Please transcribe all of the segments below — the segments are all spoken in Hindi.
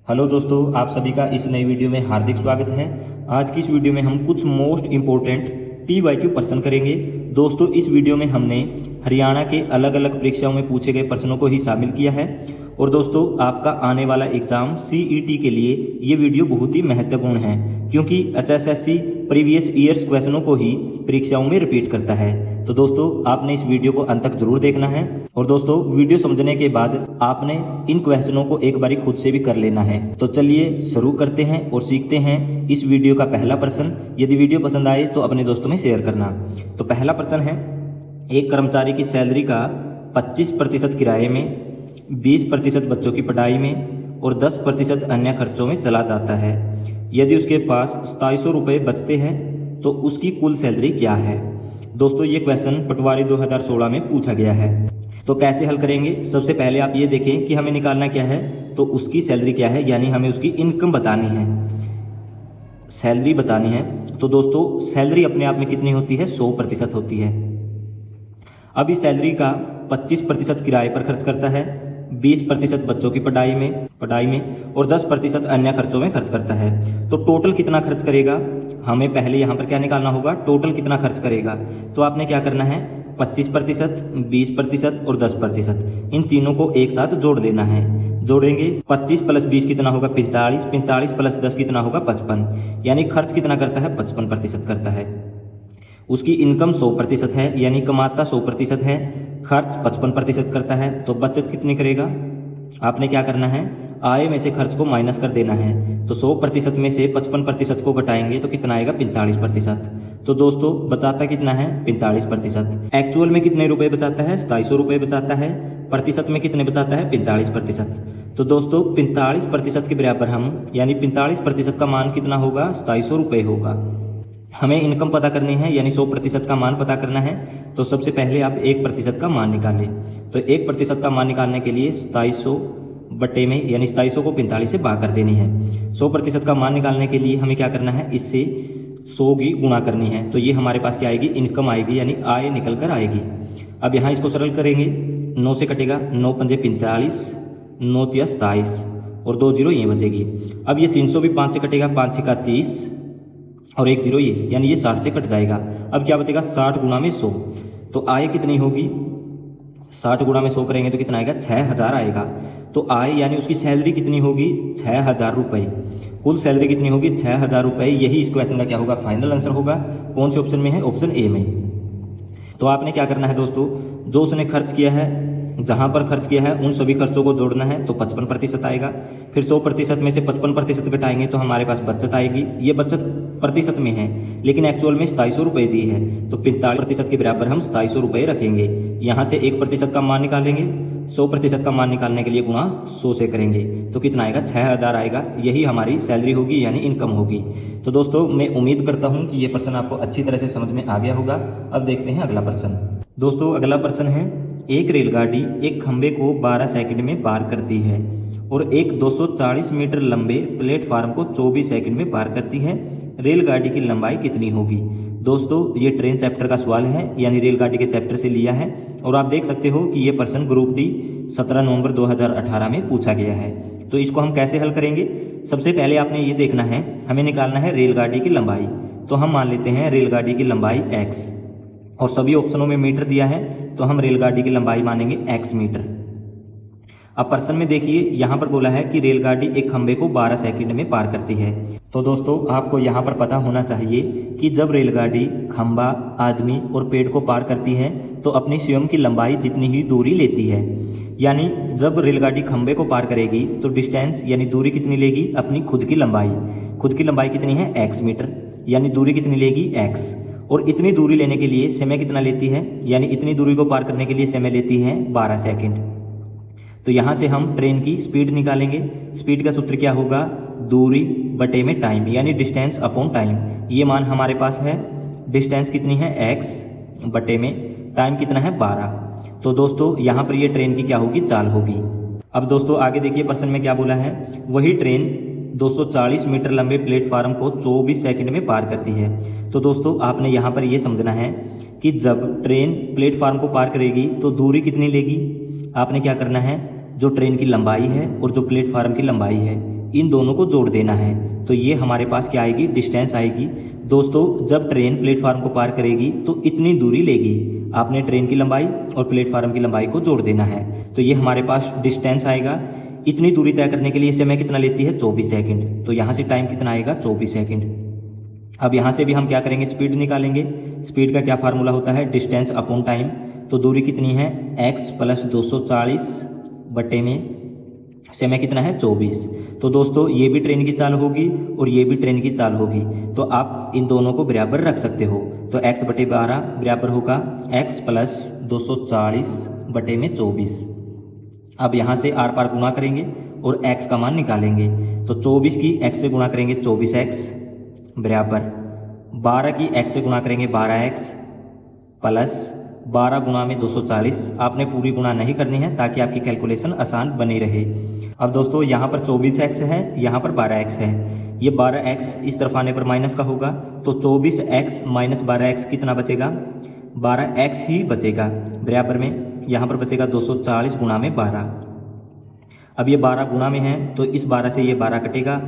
हेलो दोस्तों, आप सभी का इस नई वीडियो में हार्दिक स्वागत है। आज की इस वीडियो में हम कुछ मोस्ट इम्पोर्टेंट PYQ प्रश्न करेंगे। दोस्तों, इस वीडियो में हमने हरियाणा के अलग अलग परीक्षाओं में पूछे गए प्रश्नों को ही शामिल किया है। और दोस्तों, आपका आने वाला एग्जाम CET के लिए ये वीडियो बहुत ही महत्वपूर्ण है, क्योंकि HSSC प्रीवियस ईयर्स क्वेश्चनों को ही परीक्षाओं में रिपीट करता है। तो दोस्तों, आपने इस वीडियो को अंत तक जरूर देखना है। और दोस्तों, वीडियो समझने के बाद आपने इन क्वेश्चनों को एक बारी खुद से भी कर लेना है। तो चलिए शुरू करते हैं और सीखते हैं इस वीडियो का पहला प्रश्न। यदि वीडियो पसंद आए तो अपने दोस्तों में शेयर करना। तो पहला प्रश्न है, एक कर्मचारी की सैलरी का 25% किराए में, 20% बच्चों की पढ़ाई में और 10% अन्य खर्चों में चला जाता है। यदि उसके पास 2700 रुपये बचते हैं तो उसकी कुल सैलरी क्या है। दोस्तों, ये क्वेश्चन पटवारी 2016 में पूछा गया है। तो कैसे हल करेंगे? सबसे पहले आप ये देखें कि हमें निकालना क्या है। तो उसकी सैलरी क्या है, यानी हमें उसकी इनकम बतानी है, सैलरी बतानी है। तो दोस्तों, सैलरी अपने आप में कितनी होती है? 100% होती है। अब इस सैलरी का 25% किराए पर खर्च करता है, 20% बच्चों की पढ़ाई में और 10% अन्य खर्चों में खर्च करता है। तो टोटल कितना खर्च करेगा, हमें पहले यहाँ पर क्या निकालना होगा, टोटल कितना खर्च करेगा। तो आपने क्या करना है, 25%, 20% और 10%, इन तीनों को एक साथ जोड़ देना है। जोड़ेंगे, 25 + 20 कितना होगा? 45, 45 + 10 कितना होगा? 55। यानी खर्च कितना करता है? 55% करता है। उसकी इनकम 100% है, यानी कमाता 100% है, खर्च 55% करता है। तो बचत कितनी करेगा? आपने क्या करना है, आय में से खर्च को माइनस कर देना है। तो 100% में से 55% को घटाएंगे तो कितना आएगा? 45%। तो दोस्तों, बचाता कितना है? 45%। एक्चुअल में कितने रुपए बचाता है? 2700 रुपये बचाता है। प्रतिशत में कितने बचाता है? 45%। तो दोस्तों, 45% के बराबर हम, यानी 45% का मान कितना होगा? 2700 रुपये होगा। हमें इनकम पता करनी है, यानी 100% का मान पता करना है। तो सबसे पहले आप 1% का मान निकालें। तो 1% का मान निकालने के लिए 2700 बटे में, यानी 2700 को 45 से भाग कर देनी है। 100% का मान निकालने के लिए हमें क्या करना है, इससे 100 की गुणा करनी है। तो ये हमारे पास क्या आएगी? इनकम आएगी, यानी आय निकल कर आएगी। अब यहाँ इसको सरल करेंगे, 9 से कटेगा, 9 × 5 = 45, 9 × 3 = 27 और 2 0 ये बचेगी। अब ये 300 भी 5 से कटेगा, 5 × 6 = 30 और 1 0 ये, यानी ये 60 से कट जाएगा। अब क्या बचेगा? 60 × 100। तो आय कितनी होगी? 60 × 100 करेंगे तो कितना आएगा? 6000 आएगा। तो आय यानी उसकी सैलरी कितनी होगी? 6000 रुपये। कुल सैलरी कितनी होगी? 6000 रुपये। यही इस क्वेश्चन का क्या होगा? फाइनल आंसर होगा। कौन से ऑप्शन में है? ऑप्शन ए में। तो आपने क्या करना है दोस्तों, जो उसने खर्च किया है, जहां पर खर्च किया है उन सभी खर्चों को जोड़ना है। तो 55% आएगा। फिर 100% में से 55% घटाएंगे तो हमारे पास बचत आएगी। ये बचत प्रतिशत में है, लेकिन एक्चुअल में 2700 रुपये दी है। तो 45% के बराबर हम 2700 रुपये रखेंगे। यहाँ से 1% का मान निकालेंगे, 100% का मान निकालने के लिए गुणा 100 से करेंगे तो कितना आएगा? 6000 आएगा। यही हमारी सैलरी होगी, यानी इनकम होगी। तो दोस्तों, मैं उम्मीद करता हूँ कि ये प्रश्न आपको अच्छी तरह से समझ में आ गया होगा। अब देखते हैं अगला प्रश्न। दोस्तों, अगला प्रश्न है, एक रेलगाड़ी एक खंबे को 12 सेकंड में पार करती है और एक 240 मीटर लंबे प्लेटफार्म को 24 सेकंड में पार करती है। रेलगाड़ी की लंबाई कितनी होगी? दोस्तों, ये ट्रेन चैप्टर का सवाल है, यानी रेलगाड़ी के चैप्टर से लिया है। और आप देख सकते हो कि ये प्रश्न ग्रुप डी 17 नवंबर 2018 में पूछा गया है। तो इसको हम कैसे हल करेंगे? सबसे पहले आपने ये देखना है, हमें निकालना है रेलगाड़ी की लंबाई। तो हम मान लेते हैं रेलगाड़ी की लंबाई x, और सभी ऑप्शनों में मीटर दिया है तो हम रेलगाड़ी की लंबाई मानेंगे x मीटर। अब प्रश्न में देखिए, यहाँ पर बोला है कि रेलगाड़ी एक खंबे को 12 सेकंड में पार करती है। तो दोस्तों, आपको यहाँ पर पता होना चाहिए कि जब रेलगाड़ी खंबा, आदमी और पेड़ को पार करती है तो अपनी स्वयं की लंबाई जितनी ही दूरी लेती है। यानी जब रेलगाड़ी खंबे को पार करेगी तो डिस्टेंस, यानी दूरी कितनी लेगी? अपनी खुद की लंबाई। खुद की लंबाई कितनी है? x मीटर, यानी दूरी कितनी लेगी? x। और इतनी दूरी लेने के लिए समय कितना लेती है? यानी इतनी दूरी को पार करने के लिए समय लेती है 12 सेकंड। तो यहाँ से हम ट्रेन की स्पीड निकालेंगे। स्पीड का सूत्र क्या होगा? दूरी बटे में टाइम, यानी डिस्टेंस अपॉन टाइम। ये मान हमारे पास है। डिस्टेंस कितनी है? x बटे में टाइम कितना है? 12। तो दोस्तों, यहाँ पर ये ट्रेन की क्या होगी? चाल होगी। अब दोस्तों, आगे देखिए प्रश्न में क्या बोला है, वही ट्रेन 240 मीटर लंबे प्लेटफार्म को 24 सेकंड में पार करती है। तो दोस्तों, आपने यहाँ पर यह समझना है कि जब ट्रेन प्लेटफार्म को पार करेगी तो दूरी कितनी लेगी। आपने क्या करना है, जो ट्रेन की लंबाई है और जो प्लेटफार्म की लंबाई है इन दोनों को जोड़ देना है। तो ये हमारे पास क्या आएगी, डिस्टेंस आएगी। दोस्तों जब ट्रेन प्लेटफार्म को पार करेगी तो इतनी दूरी लेगी। आपने ट्रेन की लंबाई और प्लेटफार्म की लंबाई को जोड़ देना है। तो ये हमारे पास डिस्टेंस आएगा। इतनी दूरी तय करने के लिए समय कितना लेती है, 24 सेकंड। तो यहाँ से टाइम कितना आएगा, 24 सेकंड। अब यहाँ से भी हम क्या करेंगे, स्पीड निकालेंगे। स्पीड का क्या फार्मूला होता है, डिस्टेंस अपॉन टाइम। तो दूरी कितनी है, x प्लस 240 बटे में समय कितना है, 24। तो दोस्तों ये भी ट्रेन की चाल होगी और ये भी ट्रेन की चाल होगी। तो आप इन दोनों को बराबर रख सकते हो। तो x बटे 12 बराबर होगा x प्लस 240 बटे में 24। अब यहाँ से आर पार गुणा करेंगे और x का मान निकालेंगे। तो 24 की x से गुणा करेंगे 24x बराबर 12 की x से गुणा करेंगे 12x प्लस 12 गुणा में 240। आपने पूरी गुणा नहीं करनी है ताकि आपकी कैलकुलेशन आसान बनी रहे। अब दोस्तों यहाँ पर 24x है, यहाँ पर 12x है। ये 12x इस तरफ आने पर माइनस का होगा। तो 24x माइनस 12x कितना बचेगा, 12x ही बचेगा। बराबर में यहाँ पर बचेगा 240 गुणा में 12। अब ये 12 गुणा में है तो इस 12 से ये 12 कटेगा,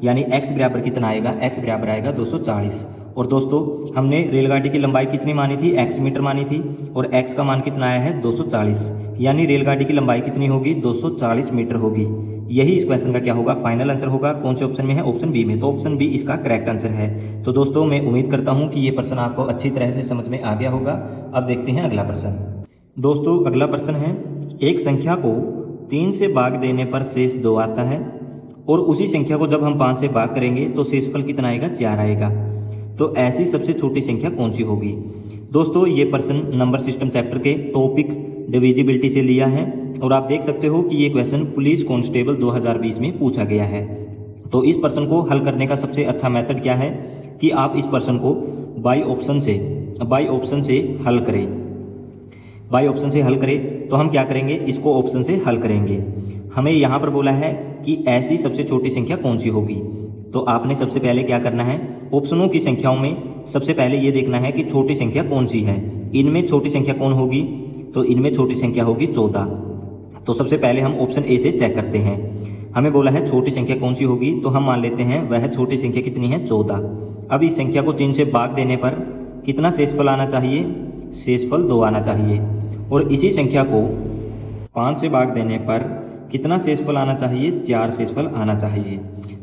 यानी x बराबर कितना आएगा, x बराबर आएगा 240। और दोस्तों हमने रेलगाड़ी की लंबाई कितनी मानी थी, x मीटर मानी थी, और x का मान कितना आया है, 240। यानी रेलगाड़ी की लंबाई कितनी होगी, 240 मीटर होगी। यही इस क्वेश्चन का क्या होगा, फाइनल आंसर होगा। कौन से ऑप्शन में है, ऑप्शन बी में। तो ऑप्शन बी इसका करेक्ट आंसर है। तो दोस्तों मैं उम्मीद करता हूँ कि ये प्रश्न आपको अच्छी तरह से समझ में आ गया होगा। अब देखते हैं अगला प्रश्न। दोस्तों अगला प्रश्न है, एक संख्या को 3 से भाग देने पर शेष 2 आता है और उसी संख्या को जब हम 5 से भाग करेंगे तो शेषफल कितना आएगा, 4 आएगा। तो ऐसी सबसे छोटी संख्या कौन सी होगी। दोस्तों ये प्रश्न नंबर सिस्टम चैप्टर के टॉपिक डिविजिबिलिटी से लिया है और आप देख सकते हो कि ये क्वेश्चन पुलिस कांस्टेबल 2020 में पूछा गया है। तो इस प्रश्न को हल करने का सबसे अच्छा मेथड क्या है कि आप इस प्रश्न को बाई ऑप्शन से हल करें। बाई ऑप्शन से हल करें तो हम क्या करेंगे, इसको ऑप्शन से हल करेंगे। हमें यहाँ पर बोला है कि ऐसी सबसे छोटी संख्या कौन सी होगी। तो आपने सबसे पहले क्या करना है, ऑप्शनों की संख्याओं में सबसे पहले ये देखना है कि छोटी संख्या कौन सी है। इनमें छोटी संख्या कौन होगी, तो इनमें छोटी संख्या होगी 14। तो सबसे पहले हम ऑप्शन ए से चेक करते हैं। हमें बोला है छोटी संख्या कौन सी होगी, तो हम मान लेते हैं वह छोटी संख्या कितनी है, 14। अब इस संख्या को 3 से भाग देने पर कितना शेषफल आना चाहिए, शेषफल 2 आना चाहिए। और इसी संख्या को 5 से भाग देने पर कितना शेषफल आना चाहिए, 4 शेषफल आना चाहिए।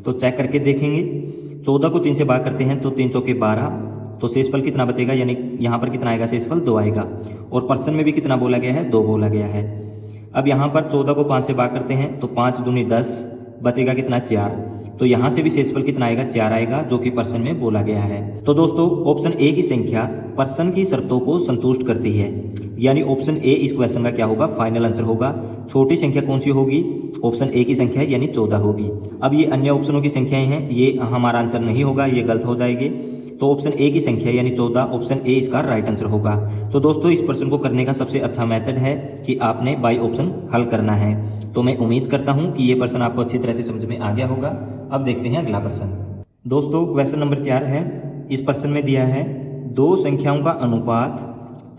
तो चेक करके देखेंगे। 14 को 3 से भाग करते हैं तो 3 चौके 12, तो शेषफल कितना बचेगा, यानी यहाँ पर कितना आएगा, शेषफल 2 आएगा। और प्रश्न में भी कितना बोला गया है, 2 बोला गया है। अब यहाँ पर 14 को 5 से भाग करते हैं तो 5 दूनी 10, बचेगा कितना, 4। तो यहाँ से भी शेषफल कितना आएगा, 4 आएगा, जो कि प्रश्न में बोला गया है। तो दोस्तों ऑप्शन ए की संख्या प्रश्न की शर्तों को संतुष्ट करती है, यानी ऑप्शन ए इस क्वेश्चन का क्या होगा, फाइनल आंसर होगा। छोटी संख्या कौन सी होगी, ऑप्शन ए की संख्या यानी 14 होगी। अब ये अन्य ऑप्शनों की संख्याएं हैं, ये हमारा आंसर नहीं होगा, ये गलत हो जाएगी। तो ऑप्शन ए की संख्या यानी 14, ऑप्शन ए इसका राइट आंसर होगा। तो दोस्तों इस प्रश्न को करने का सबसे अच्छा मेथड है कि आपने बाई ऑप्शन हल करना है। तो मैं उम्मीद करता हूं कि ये प्रश्न आपको अच्छी तरह से समझ में आ गया होगा। अब देखते हैं अगला प्रश्न। दोस्तों क्वेश्चन नंबर 4 है। इस प्रश्न में दिया है 2 संख्याओं का अनुपात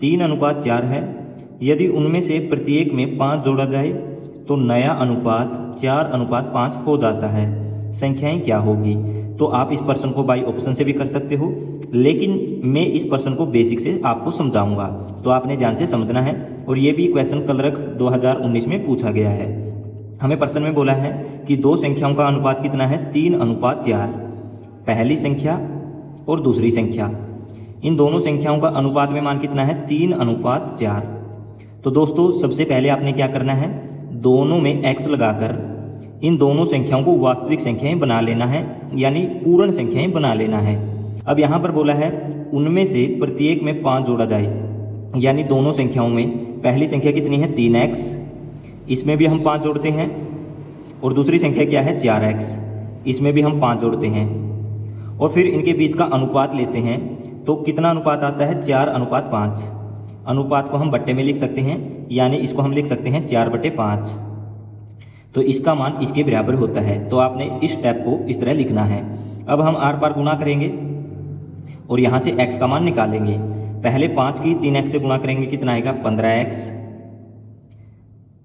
3:4 है। यदि उनमें से प्रत्येक में 5 जोड़ा जाए तो नया अनुपात 4:5 हो जाता है। संख्याएं क्या होगी। तो आप इस प्रश्न को बाई ऑप्शन से भी कर सकते हो, लेकिन मैं इस प्रश्न को बेसिक से आपको समझाऊंगा, तो आपने ध्यान से समझना है। और ये भी क्वेश्चन क्लर्क 2019 में पूछा गया है। हमें प्रश्न में बोला है कि 2 संख्याओं का अनुपात कितना है, 3:4। पहली संख्या और दूसरी संख्या, इन दोनों संख्याओं का अनुपात में मान कितना है, 3:4। तो दोस्तों सबसे पहले आपने क्या करना है, दोनों में x लगाकर इन दोनों संख्याओं को वास्तविक संख्याएं बना लेना है, यानी पूर्ण संख्याएं बना लेना है। अब यहाँ पर बोला है उनमें से प्रत्येक में 5 जोड़ा जाए, यानी दोनों संख्याओं में पहली संख्या कितनी है, 3x, इसमें भी हम 5 जोड़ते हैं। और दूसरी संख्या क्या है, 4x, इसमें भी हम 5 जोड़ते हैं। और फिर इनके बीच का अनुपात लेते हैं तो कितना अनुपात आता है, 4:5। अनुपात को हम बट्टे में लिख सकते हैं, यानी इसको हम लिख सकते हैं 4/5। तो इसका मान इसके बराबर होता है। तो आपने इस स्टेप को इस तरह लिखना है। अब हम आर पार गुणा करेंगे और यहाँ से x का मान निकालेंगे। पहले 5 की 3x से गुणा करेंगे, कितना आएगा, 15x।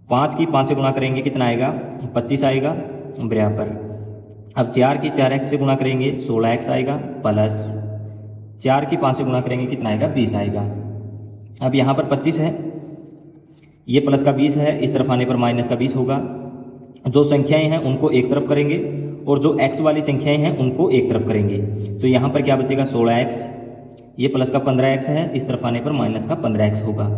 5 की 5 से गुणा करेंगे, कितना आएगा, 25 आएगा, बराबर अब 4 की 4x से गुणा करेंगे 16x आएगा, प्लस 4 की 5 से गुणा करेंगे कितना आएगा, 20 आएगा। अब यहाँ पर 25 है, ये प्लस का 20 है, इस तरफ आने पर माइनस का 20 होगा। जो संख्याएं हैं उनको एक तरफ करेंगे और जो x वाली संख्याएं हैं उनको एक तरफ करेंगे। तो यहाँ पर क्या बचेगा, 16x, ये प्लस का 15x है, इस तरफ आने पर माइनस का 15x होगा।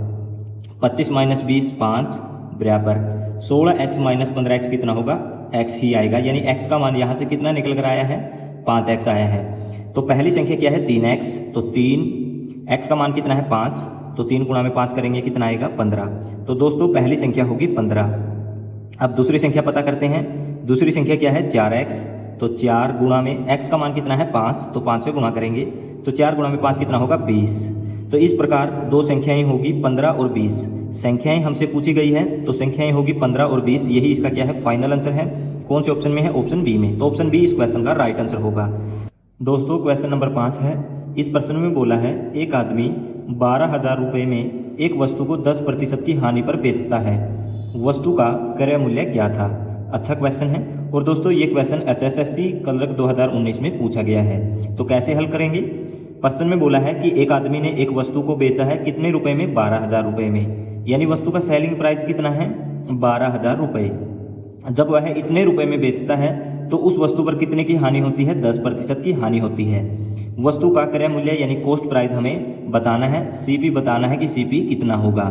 25 माइनस 20 5 बराबर 16x माइनस 15x कितना होगा, x ही आएगा। यानी x का मान यहाँ से कितना निकल कर आया है, 5x आया है। तो पहली संख्या क्या है, 3x, तो 3x का मान कितना है, 5, तो 3 गुणा में 5 करेंगे कितना आएगा, 15। तो दोस्तों पहली संख्या होगी 15। अब दूसरी संख्या पता करते हैं। दूसरी संख्या क्या है, 4x, तो 4 गुणा में x का मान कितना है, 5, तो 5 से गुणा करेंगे, तो 4 गुणा में 5 कितना होगा, 20। तो इस प्रकार दो संख्याएं होगी 15 और 20। संख्याएं हमसे पूछी गई है तो संख्याएं होगी 15 और 20। यही इसका क्या है, फाइनल आंसर है। कौन से ऑप्शन में है, ऑप्शन बी में। तो ऑप्शन बी इस क्वेश्चन का राइट आंसर होगा। दोस्तों क्वेश्चन नंबर 5 है। इस प्रश्न में बोला है एक आदमी 12,000 रुपये में एक वस्तु को 10% की हानि पर बेचता है, वस्तु का क्रय मूल्य क्या था। अच्छा क्वेश्चन है। और दोस्तों ये क्वेश्चन HSSC क्लर्क 2019 में पूछा गया है। तो कैसे हल करेंगे। प्रश्न में बोला है कि एक आदमी ने एक वस्तु को बेचा है कितने रुपए में, 12,000 रुपये में। यानी वस्तु का सेलिंग प्राइस कितना है, 12,000 रुपये। जब वह इतने रुपए में बेचता है तो उस वस्तु पर कितने की हानि होती है, 10% की हानि होती है। वस्तु का क्रय मूल्य यानी कॉस्ट प्राइस हमें बताना है, CP बताना है कि CP कितना होगा।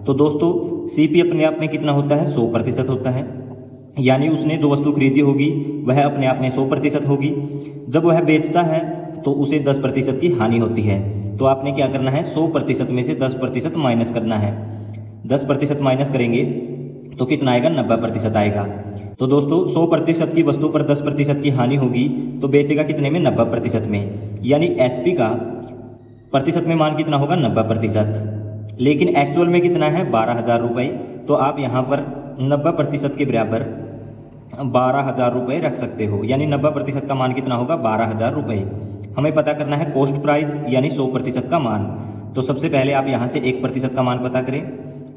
तो दोस्तों CP अपने आप में कितना होता है, 100% होता है। यानी उसने जो वस्तु खरीदी होगी वह अपने आप में 100% होगी। जब वह बेचता है तो उसे 10% की हानि होती है। तो आपने क्या करना है, 100% में से 10% माइनस करना है। 10% माइनस करेंगे तो कितना आएगा, 90% आएगा। तो दोस्तों 100% की वस्तु पर 10% की हानि होगी तो बेचेगा कितने में, 90% में। यानी SP का प्रतिशत में मान कितना होगा, 90%। लेकिन एक्चुअल में कितना है, 12,000 रुपये। तो आप यहाँ पर 90% के बराबर 12,000 रुपये रख सकते हो। यानी 90% का मान कितना होगा, 12,000 रुपये। हमें पता करना है कॉस्ट प्राइस यानी 100% का मान। तो सबसे पहले आप यहाँ से 1% का मान पता करें।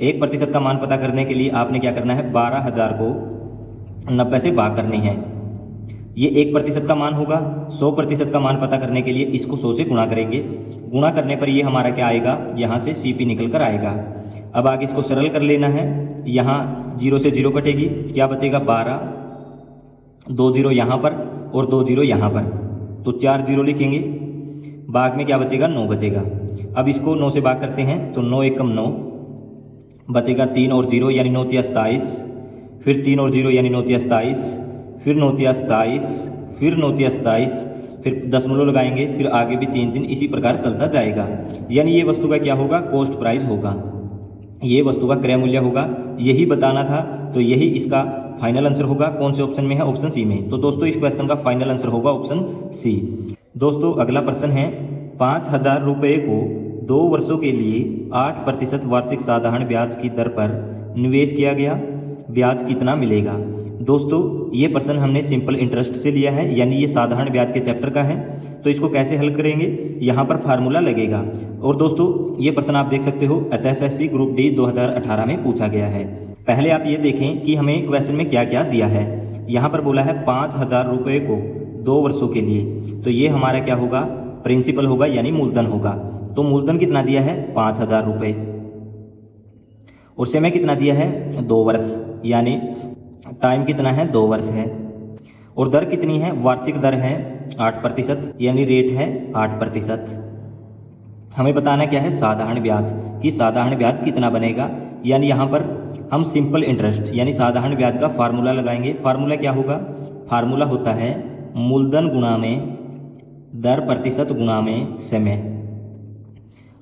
1% का मान पता करने के लिए आपने क्या करना है, 12,000 को 90 से भाग करनी है। ये 1% का मान होगा। 100% का मान पता करने के लिए इसको 100 से गुणा करेंगे। गुणा करने पर ये हमारा क्या आएगा, यहाँ से CP निकल कर आएगा। अब आगे इसको सरल कर लेना है। यहाँ 0 से 0 कटेगी, क्या बचेगा, 12, 2 0 यहाँ पर और 2 0 यहाँ पर, तो 4 0 लिखेंगे। भाग में क्या बचेगा, 9 बचेगा। अब इसको 9 से भाग करते हैं तो 9 एकम 9 बचेगा, 3 और 0 यानी 9 तिया 27, फिर 3 और 0 यानी 9 तिया 27, फिर 9 तिया 27, फिर 9 तिया 27, फिर दशमलव लगाएंगे, फिर आगे भी 3 3 इसी प्रकार चलता जाएगा। यानी ये वस्तु का क्या होगा, कॉस्ट प्राइस होगा। ये वस्तु का क्रय मूल्य होगा। यही बताना था, तो यही इसका फाइनल आंसर होगा। कौन से ऑप्शन में है, ऑप्शन सी में। तो दोस्तों इस क्वेश्चन का फाइनल आंसर होगा ऑप्शन सी। दोस्तों अगला प्रश्न है, 5,000 रुपये को 2 वर्षों के लिए 8% वार्षिक साधारण ब्याज की दर पर निवेश किया गया, ब्याज कितना मिलेगा। दोस्तों ये प्रश्न हमने सिंपल इंटरेस्ट से लिया है, यानी ये साधारण ब्याज के चैप्टर का है। तो इसको कैसे हल करेंगे, यहाँ पर फार्मूला लगेगा। और दोस्तों ये प्रश्न आप देख सकते हो HSSC ग्रुप D 2018 में पूछा गया है। पहले आप ये देखें कि हमें क्वेश्चन में क्या क्या दिया है। यहाँ पर बोला है 5,000 रुपये को 2 वर्षों के लिए, तो ये हमारा क्या होगा, प्रिंसिपल होगा यानी मूलधन होगा। तो मूलधन कितना दिया है, 5,000 रुपये। और समय कितना दिया है, 2 वर्ष, यानी टाइम कितना है, 2 वर्ष है। और दर कितनी है, वार्षिक दर है 8%, यानी रेट है 8%। हमें बताना क्या है, साधारण ब्याज, कि साधारण ब्याज कितना बनेगा। यानी यहाँ पर हम सिंपल इंटरेस्ट यानी साधारण ब्याज का फार्मूला लगाएंगे। फार्मूला क्या होगा, फार्मूला होता है मूलधन गुणा में दर प्रतिशत गुणा में समय।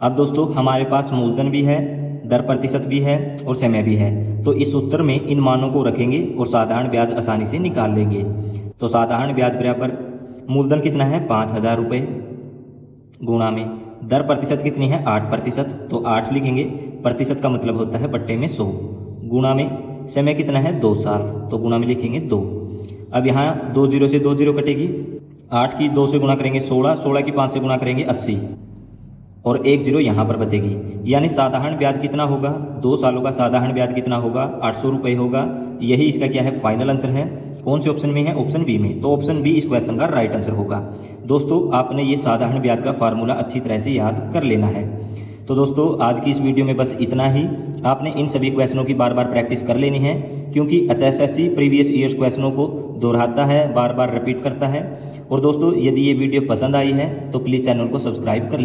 अब दोस्तों हमारे पास मूलधन भी है, दर प्रतिशत भी है और समय भी है। तो इस उत्तर में इन मानों को रखेंगे और साधारण ब्याज आसानी से निकाल लेंगे। तो साधारण ब्याज बराबर मूलधन कितना है, 5,000 रुपये, गुणा में दर प्रतिशत कितनी है, 8%, तो 8 लिखेंगे। प्रतिशत का मतलब होता है बट्टे में 100, गुणा में समय कितना है, 2 साल, तो गुणा में लिखेंगे 2। अब यहाँ 2 0 से 2 0 कटेगी, 8 की 2 से गुणा करेंगे 16, 16 की 5 से गुणा करेंगे 80, और 1 0 यहाँ पर बचेगी। यानी साधारण ब्याज कितना होगा, 2 सालों का साधारण ब्याज कितना होगा, 800 रुपये होगा। यही इसका क्या है, फाइनल आंसर है। कौन से ऑप्शन में है? ऑप्शन बी में। तो ऑप्शन बी इस क्वेश्चन का राइट आंसर होगा। दोस्तों आपने ये साधारण ब्याज का फार्मूला अच्छी तरह से याद कर लेना है। तो दोस्तों आज की इस वीडियो में बस इतना ही। आपने इन सभी क्वेश्चनों की बार बार प्रैक्टिस कर लेनी है, क्योंकि एचएसएससी प्रीवियस ईयर्स क्वेश्चनों को दोहराता है, बार बार रिपीट करता है। और दोस्तों यदि ये वीडियो पसंद आई है तो प्लीज़ चैनल को सब्सक्राइब कर